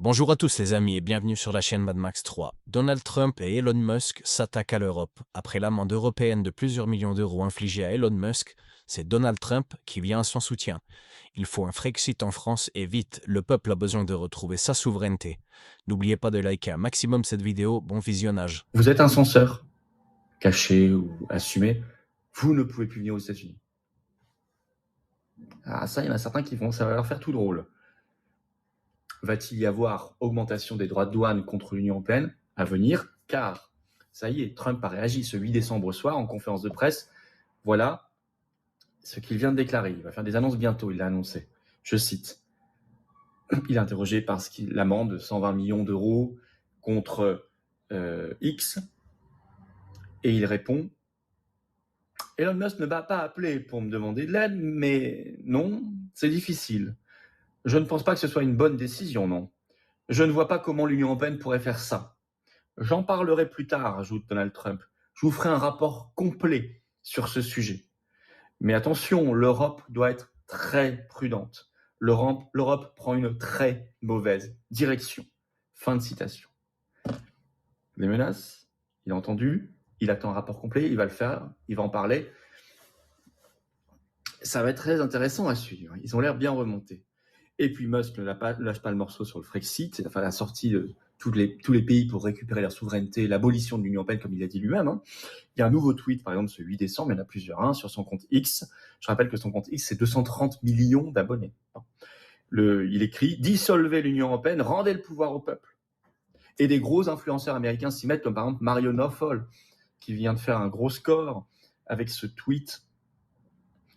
Bonjour à tous les amis et bienvenue sur la chaîne Mad Max 3. Donald Trump et Elon Musk s'attaquent à l'Europe. Après l'amende européenne de plusieurs millions d'euros infligée à Elon Musk, c'est Donald Trump qui vient à son soutien. Il faut un Frexit en France et vite, le peuple a besoin de retrouver sa souveraineté. N'oubliez pas de liker un maximum cette vidéo, bon visionnage. Vous êtes un censeur, caché ou assumé, vous ne pouvez plus venir aux États-Unis. Ah ça, il y en a certains qui vont, ça va leur faire tout drôle. Va-t-il y avoir augmentation des droits de douane contre l'Union européenne à venir? Car, ça y est, Trump a réagi ce 8 décembre soir en conférence de presse. Voilà ce qu'il vient de déclarer. Il va faire des annonces bientôt, il l'a annoncé. Je cite. Il est interrogé par l'amende de 120 millions d'euros contre X. Et il répond: Elon Musk ne m'a pas appelé pour me demander de l'aide, mais non, c'est difficile. Je ne pense pas que ce soit une bonne décision, non. Je ne vois pas comment l'Union européenne pourrait faire ça. J'en parlerai plus tard, ajoute Donald Trump. Je vous ferai un rapport complet sur ce sujet. Mais attention, l'Europe doit être très prudente. L'Europe prend une très mauvaise direction. Fin de citation. Les menaces, il a entendu, il attend un rapport complet, il va le faire, il va en parler. Ça va être très intéressant à suivre. Ils ont l'air bien remontés. Et puis Musk ne lâche pas le morceau sur le Frexit, enfin la sortie de tous les pays pour récupérer leur souveraineté, l'abolition de l'Union européenne, comme il a dit lui-même. Hein. Il y a un nouveau tweet, par exemple, ce 8 décembre, il y en a plusieurs, sur son compte X. Je rappelle que son compte X, c'est 230 millions d'abonnés. Il écrit « Dissolvez l'Union européenne, rendez le pouvoir au peuple ». Et des gros influenceurs américains s'y mettent, comme par exemple Mario Nawfal, qui vient de faire un gros score avec ce tweet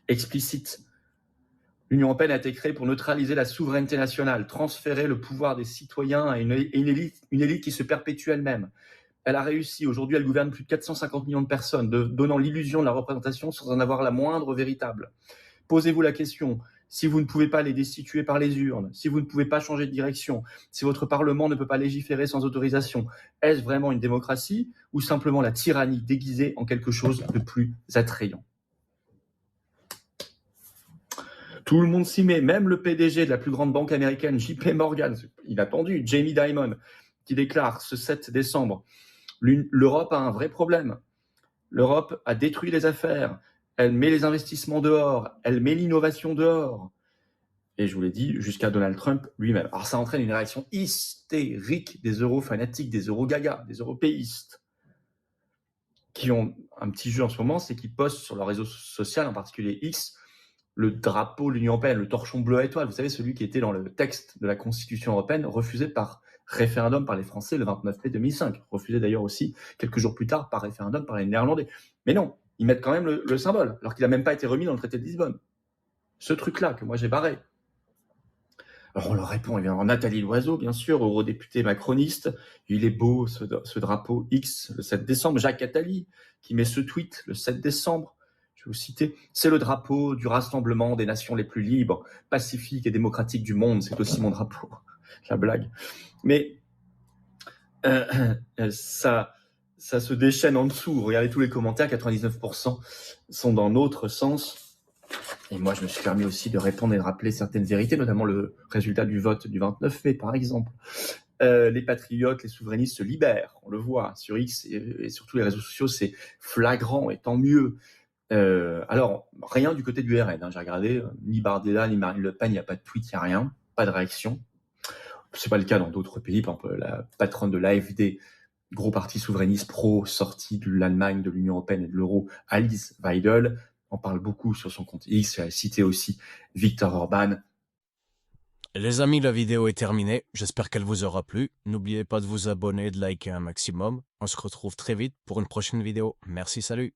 explicite. L'Union européenne a été créée pour neutraliser la souveraineté nationale, transférer le pouvoir des citoyens à une élite qui se perpétue elle-même. Elle a réussi. Aujourd'hui, elle gouverne plus de 450 millions de personnes, donnant l'illusion de la représentation sans en avoir la moindre véritable. Posez-vous la question, si vous ne pouvez pas les destituer par les urnes, si vous ne pouvez pas changer de direction, si votre Parlement ne peut pas légiférer sans autorisation, est-ce vraiment une démocratie ou simplement la tyrannie déguisée en quelque chose de plus attrayant ? Tout le monde s'y met, même le PDG de la plus grande banque américaine, JP Morgan, inattendu, Jamie Dimon, qui déclare ce 7 décembre, l'Europe a un vrai problème. L'Europe a détruit les affaires, elle met les investissements dehors, elle met l'innovation dehors. Et je vous l'ai dit, jusqu'à Donald Trump lui-même. Alors ça entraîne une réaction hystérique des euro-fanatiques, des euro-gagas, des européistes, qui ont un petit jeu en ce moment, c'est qu'ils postent sur leur réseau social, en particulier X, le drapeau de l'Union européenne, le torchon bleu à étoile, vous savez, celui qui était dans le texte de la Constitution européenne, refusé par référendum par les Français le 29 mai 2005, refusé d'ailleurs aussi quelques jours plus tard par référendum par les Néerlandais. Mais non, ils mettent quand même le symbole, alors qu'il n'a même pas été remis dans le traité de Lisbonne. Ce truc-là que moi j'ai barré. Alors on leur répond, évidemment, Nathalie Loiseau, bien sûr, eurodéputée macroniste. Il est beau ce drapeau X le 7 décembre. Jacques Attali qui met ce tweet le 7 décembre. Je vais vous citer, c'est le drapeau du rassemblement des nations les plus libres, pacifiques et démocratiques du monde. C'est aussi mon drapeau. La blague. Mais ça se déchaîne en dessous. Regardez tous les commentaires, 99% sont dans l'autre sens. Et moi, je me suis permis aussi de répondre et de rappeler certaines vérités, notamment le résultat du vote du 29 mai, par exemple. Les patriotes, les souverainistes se libèrent. On le voit sur X et sur tous les réseaux sociaux, c'est flagrant et tant mieux. Alors, rien du côté du RN. J'ai regardé, ni Bardella, ni Marine Le Pen, il n'y a pas de tweet, il n'y a rien, pas de réaction. C'est pas le cas dans d'autres pays. Par exemple, la patronne de l'AfD, gros parti souverainiste pro-sortie de l'Allemagne, de l'Union européenne et de l'euro, Alice Weidel, en parle beaucoup sur son compte X. Elle a cité aussi Viktor Orban. Les amis, la vidéo est terminée. J'espère qu'elle vous aura plu. N'oubliez pas de vous abonner et de liker un maximum. On se retrouve très vite pour une prochaine vidéo. Merci, salut!